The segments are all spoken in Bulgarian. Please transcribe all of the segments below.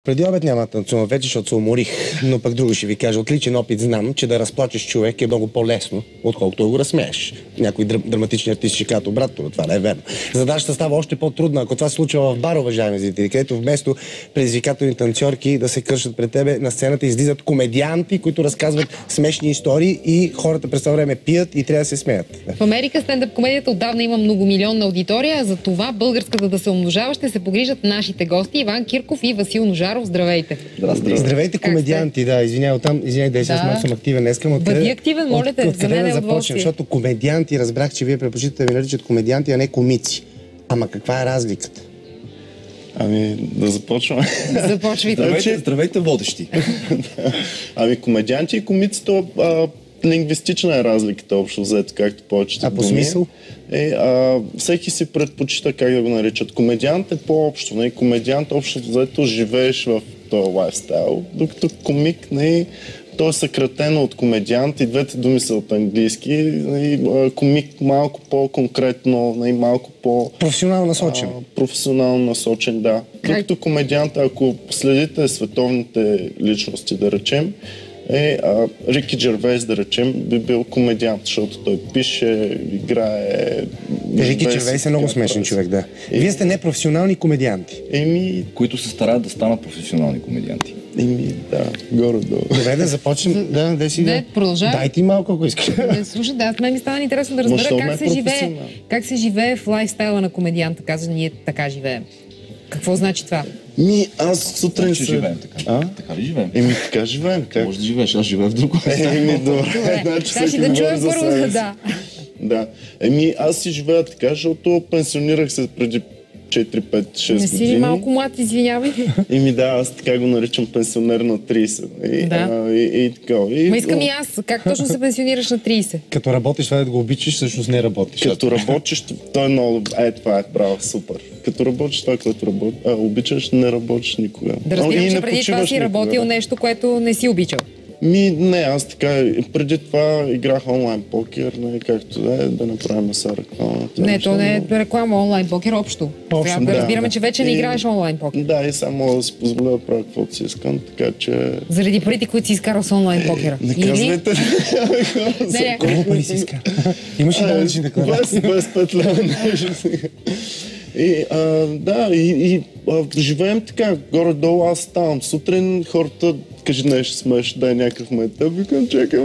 Преди обед няма да танцувам вече, защото се уморих, но пък друго ще ви кажа. От личен опит знам, че да разплачеш човек е много по-лесно, отколкото да го разсмееш. Някои драматични артисти ще кажат обратно, но това не е верно. Задачата става още по-трудна, ако това се случва в бар, уважаеми зрители, където вместо предизвикателни танцорки да се кършат пред тебе, на сцената излизат комедианти, които разказват смешни истории и хората през това време пият и трябва да се смеят. В Америка стендъп комедията отдавна има многомилионна аудитория, за това българската да се умножава ще се погрижат нашите гости Иван Кирков и Васил Ножаров. Здравейте! Здравейте, комедианти, да, извинявай там, извинявай, аз малко съм активен днеска, но бъди активен, моля те, за мен е удоволствие. Защото комедианти, разбрах, че вие предпочитате да ви наричат комедианти, а не комици. Ама каква е разликата? Ами, да започваме. Започвайте. Здравейте, водещи. Ами, комедианти и комици, то лингвистична е разликата общо взето, както повечето думи. А по смисъл? Всеки си предпочита как да го наричат. Комедиант е по-общо. Комедиант общо взето живееш в този лайфстайл, докато комик то е съкратено от комедиант и двете думи са от английски. Комик малко по-конкретно, малко по... Професионално насочен. Професионално насочен, да. Докато комедиант, ако следите световните личности, да речем, Рики Джервейс, да речем, би бил комедиант, защото той пише, играе... Рики Джервейс е много смешен човек, да. Вие сте непрофесионални комедианти. Които се стараят да станат професионални комедианти. Да, горе-долу. Добре, да започнем. Да, продължавай. Дай ти малко, ако искаш. Слушай, аз мен ми стана интересно да разбера как се живее в лайфстайла на комедианта. Каза, ние така живеем. Какво значи това? Аз сутрин се... живеем така. Така ли живеем? Така живеем. Как? Може да живееш, аз живея в друго. Добре. Значи да чуем първо, да. Да. Аз си живея така, защото пенсионирах се преди 4, 5, 6 години. Не си ли малко млад, извинявай? Аз така го наричам пенсионер на 30. Ма искам и аз. Как точно се пенсионираш на 30? Като работиш, това да го обичаш, всъщност не работиш. Като работиш, той е много... това е право, супер. Като работиш това, което обичаш, не работиш никога. Да разбирам, че преди това си работил нещо, което не си обичал. Не, аз така, преди това играх онлайн покер, както да направим сега реклама. Не, то не е реклама, онлайн покер общо. Да разбираме, че вече не играеш онлайн покер. Да, и само мога да си позволя да правя каквото си искам, така че... Заради парите, които си изкарал с онлайн покера. Не казвайте. Колко пари си изкарал? Имаш ли данъчни декларации? 25 лева нещо сега. Живеем така, горе-долу аз ставам сутрин, хората кажи нещо смеш, дай някакъв майтъп, викам, чакай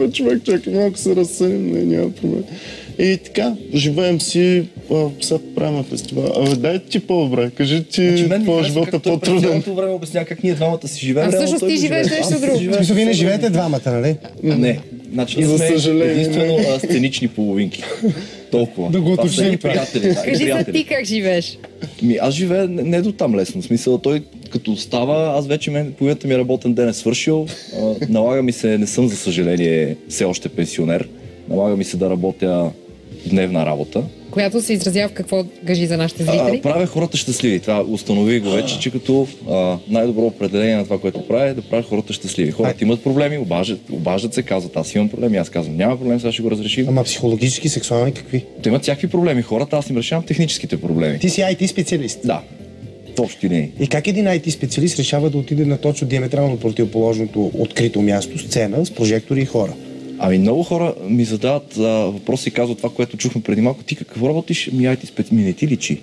малко се разсъним, няма проблем. И така, живеем си, сега правим фестивал. Дай ти по-добре, кажи ти по-живота по-труден. Цялото време обясня как ние двамата си живеем. Всъщност ти живееш нещо друго. Смисъл, вие не живеете двамата, нали? Не. Значи ние сме единствено сценични половинки. Толкова. Да го уточним. Кажи за ти как живееш. Аз живея не до там лесно. В смисъл, той като става, аз вече половината ми работен ден е свършил. Налага ми се, не съм за съжаление все още пенсионер. Налага ми се да работя дневна работа. Която се изразява в какво, кажи за нашите зрители? Правя хората щастливи. Това установих го вече, че като най-добро определение на това, което правя е да правя хората щастливи. Хората имат проблеми, обаждат се, казват, аз имам проблеми, аз казвам, няма проблем, сега ще го разрешим. Ама психологически, сексуални какви? Те имат всякакви проблеми. Хората, аз им решавам техническите проблеми. Ти си IT специалист? Да. Точно не. И как един IT специалист решава да отиде на точно диаметрално противоположното открито място, сцена, с прожектори и хора? Много хора ми задават въпроси и казват това, което чухме преди малко. Ти какво работиш? IT специалист. Не ти личи.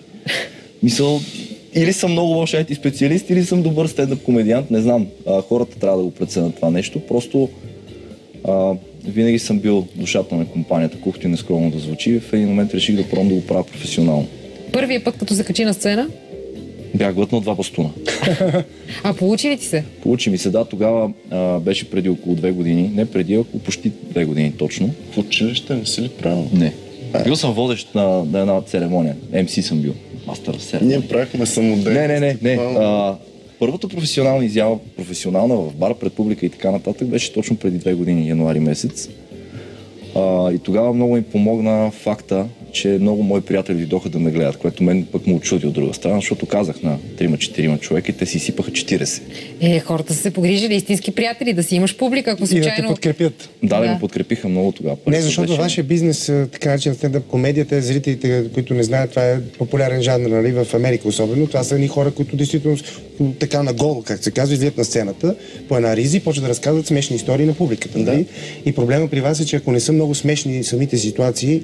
Или съм много лош IT специалист, или съм добър стендъп комедиант. Не знам. Хората трябва да го преценят това нещо. Просто винаги съм бил душата на компанията, колкото и нескромно да звучи. В един момент реших да пробвам да го правя професионално. Първият път, като се качи на сцена? Бях глътнал 2 бастуна. А получи ли ти се? Получи ми се, да. Тогава беше преди около 2 години. Не преди, около почти 2 години точно. В училище не си ли правил? Не. Бил съм водещ на една церемония. MC съм бил. Мастър в серия. Ние правихме самодейност. Не. Първата професионална изява, професионална в бар, пред публика и така нататък, беше точно преди 2 години, януари месец. И тогава много ми помогна факта, че много мои приятели дойдоха да ме гледат, което мен пък му очуди от друга страна, защото казах на 3-4 човека и те си сипаха 40. Хората са се погрижили, истински приятели, да си имаш публика, ако И да те случайно... подкрепят. Да, Да. ме подкрепиха много тогава. Не, защото Беше- вашия бизнес, така начин стендъп комедията, зрителите, които не знаят, това е популярен жанр, нали, в Америка особено. Това са едни хора, които действително така наголо, как се казва, излизат на сцената по една ризи и почват да разказват смешни истории на публиката. Нали? И проблема при вас е, че ако не са много смешни самите ситуации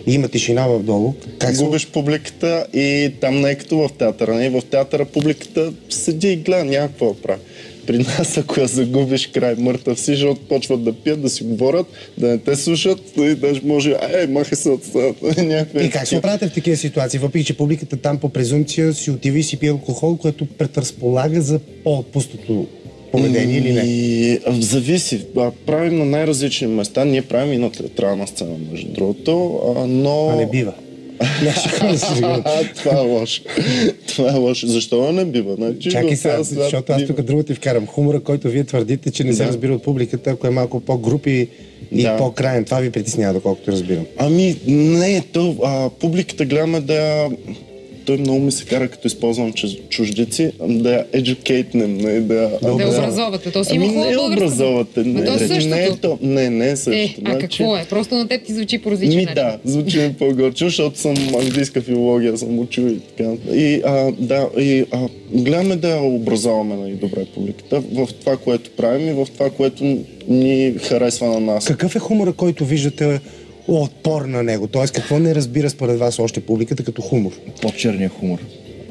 и има тишина вдолу, как се... Губиш публиката и там не е като в театъра. Не? В театъра публиката седи и гледа, няма какво да прави. При нас, ако я загубиш край мъртъв си, защото почват да пият, да си говорят, да не те слушат и даже може, махай се от стаята. И как се оправяте в такива ситуации, въпреки че публиката там по презумпция си отива и си пие алкохол, което предразполага за по-пустото поведение или не? Зависи. Правим на най-различни места. Ние правим и на театрална сцена, между другото, но... А не бива. Не, ще се шегувам. Това е лошо. Това е лошо. Защо не бива? Значи, Чакай в сега, цял свят защото аз тук друго ти вкарам. Хумора, който вие твърдите, че не се разбира от публиката, ако е малко по-групи и Да. по-краен. Това ви притеснява, доколкото разбирам. Ами, не, публиката гледаме да... Той много ми се кара, като използвам чуждици, да я educate-нем, да образовате. То си има хубаво не българско. образовате. То е същото. Не е същото. А какво е? Просто на теб ти звучи по различен начин. Да, звучи ми по-горчо, защото съм английска филология, съм учил и така. И гледаме да образоваме добре публиката в това, което правим и в това, което ни харесва на нас. Какъв е хумора, който виждате отпор на него? Тоест, какво не разбира според вас още публиката като хумор? По-черния хумор.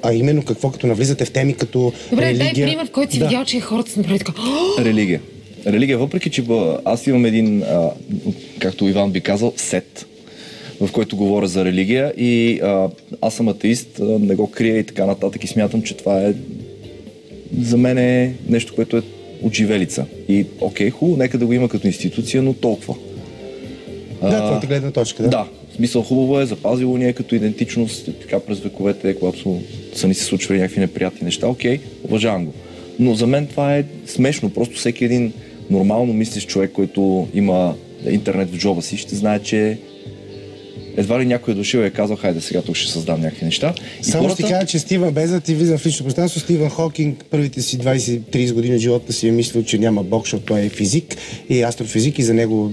А именно какво, като навлизате в теми като Добре, религия? дай пример, в който си видял, че хората са направили така. Религия. Религия, въпреки че аз имам един, както Иван би казал, сет, в който говоря за религия и аз съм атеист, не го крия и така нататък и смятам, че това е за мен е нещо, което е отживелица. И окей, хубаво, нека да го има като институция, но толкова. Да, твоята гледна точка, да? Да, в смисъл хубаво е, запазило ни е като идентичност, така през вековете, когато са ни се случвали някакви неприятни неща, окей, уважавам го. Но за мен това е смешно, просто всеки един нормално мислещ човек, който има интернет в джоба си, ще знае, че едва ли някой е дошъл и е казал, хайде сега тук ще създам някакви неща. И Само ще ти кажа, че Стивън, без да ти влизам в лично пространство, Стивън Хокинг първите си 20-30 години от живота си е мислил, че няма Бог, защото той е физик и астрофизик и за него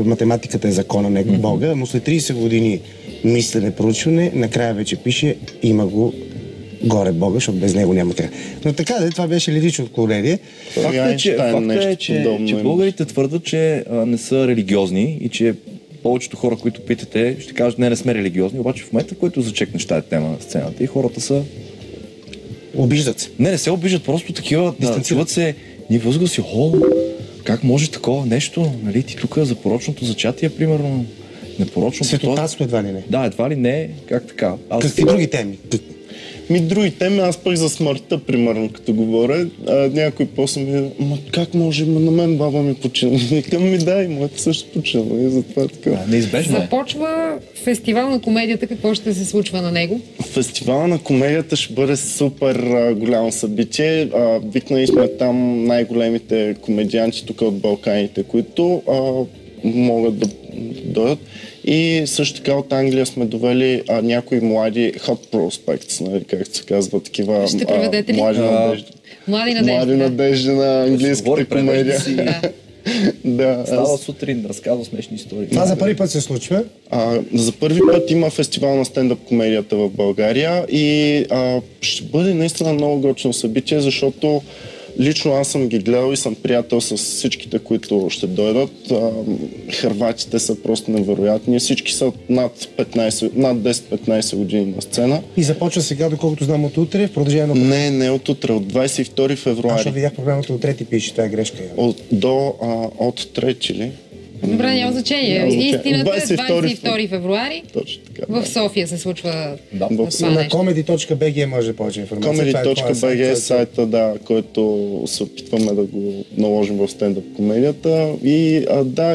математиката е закона, не Бога, но след 30 години мислене, проучване, накрая вече пише, има го горе Бога, защото без него няма край. Но така да, това беше лирично отклонение. Факта е, че българите твърдат, че не са религиозни и че повечето хора, които питате, ще кажат, не сме религиозни, обаче в момента, в който зачекнеш тази тема на сцената и хората са... Обиждат се. Не се обиждат, просто такива, чуват се ни възгласи, как може такова нещо, нали, ти тук за порочното зачатие, примерно, непорочното... Светотатство едва ли не. Да, едва ли не, как така? Какви други теми? Други теми, аз пък за смъртта, примерно, като говоря, някой после ми как може, на мен баба ми почина. Викам ми, да, и моята също почина. И затова така. Неизбежно. Започва фестивал на комедията, какво ще се случва на него? Фестивал на комедията ще бъде супер голямо събитие. Викнали сме там най-големите комедианти тук от Балканите, които могат да дойдат. И също така от Англия сме довели някои млади hot prospects, нали, както се казва, такива Ще проведете ли? млади надежди. Млади надежди. Млади надежди на английската комедия. Да, става сутрин, разказва смешни истории. Това за първи път се случва? За първи път има фестивал на стендъп комедията в България и ще бъде наистина много готино събитие, защото лично аз съм ги гледал и съм приятел с всичките, които ще дойдат. Хърватите са просто невероятни. Всички са над 10-15 години на сцена. И започва сега, доколкото знам, от утре, в продължение на... Не от утре, от 22 февруари. Аз видях програмата от 3 пише, това е грешка. От 3 ли? Добре, няма значение. Истината е 22 февруари. Точно така. В София се случва това На нещо. comedy.bg може да повече информация. Comedy.bg е сайта, да, който се опитваме да го наложим в стендъп комедията. И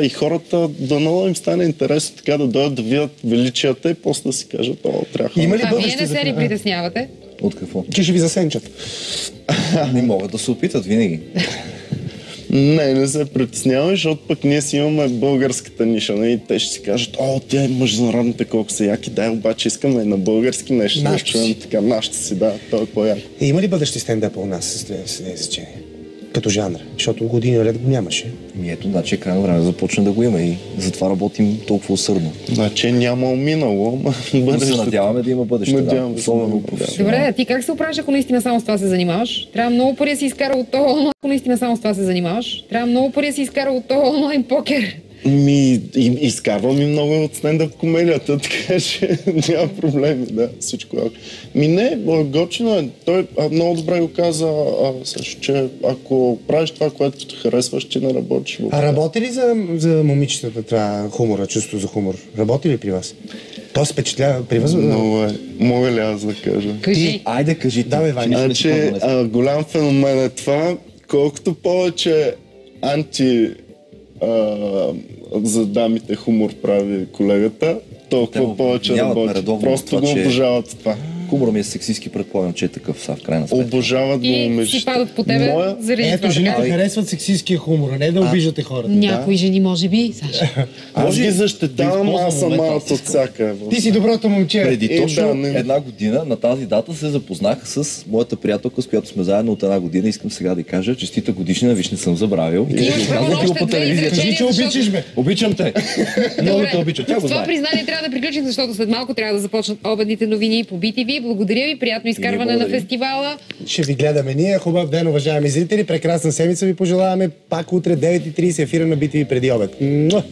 и хората дано им стане интересно така да дойдат да видят величията и после да си кажат, трябва. Има ли Вие бъдеще не за се ли това? притеснявате? От какво? Че ще ви засенчат. Не могат да се опитат винаги. Не се притеснявай, защото пък ние си имаме българската ниша. И те ще си кажат, тя е международните колко са яки, дай, обаче искаме на български нещо да Нашето чуем си. така, нашата си, да, той е по-яко. Има ли бъдещи стендъп у нас с тези изречения? Като жанр, защото години наред го нямаше. Ето, значи е крайно време да започне да го има и затова работим толкова усърдно. Значи няма минало, ама Но се надяваме да има бъдеще, Надяваме да. се, Особено да. професионално. Добре, а ти как се оправиш, ако наистина само с това се занимаваш? Трябва много пари да си изкарал от това, ако наистина само с това се занимаваш. Трябва много пари да си изкарал от това онлайн покер. Изкарвам и много от стендъп комедията, така че няма проблеми, да, всичко е. Не, готино е. Той много добре го каза също, че ако правиш това, което те харесваш, ти не работиш. А работи ли за момичетата това хумора, чувство за хумор? Работи ли при вас? То се впечатлява при вас? Много е. Мога ли аз да кажа? Кажи. Айде, кажи ти. Давай, Ваня. Значи, голям феномен е това. Колкото повече за дамите хумор прави колегата, толкова повече работи. Просто го обожават това. Хумора ми е сексистски, предполагам, че е такъв са в крайна сметка. Обожават го И момичета. си падат по тебе заради Ето, това. жените така. харесват сексистския хумор, а не да обиждате хората. Някои жени, може би, Саша. Аз ги защитавам, да аз съм използвам малко от всяка. Ти си доброто момче. Преди точно не. една година на тази дата се запознах с моята приятелка, с която сме заедно от една година. Искам сега да й кажа честита годишнина, виж, не съм забравил. Имаш право на Казвам ти го още по две телевизията. Кажи, че изречения, защото... обичаш ме. Обичам те. Много Добре, те обичам. Тя го с това знае. признание трябва да приключим, защото след малко трябва да започнат обедните новини по BTV. Благодаря ви, приятно изкарване на благодарим. фестивала. Ще ви гледаме ние. Хубав ден, уважаеми зрители. Прекрасна седмица ви пожелаваме. Пак утре 9:30 ефира на BTV преди обед. Муа!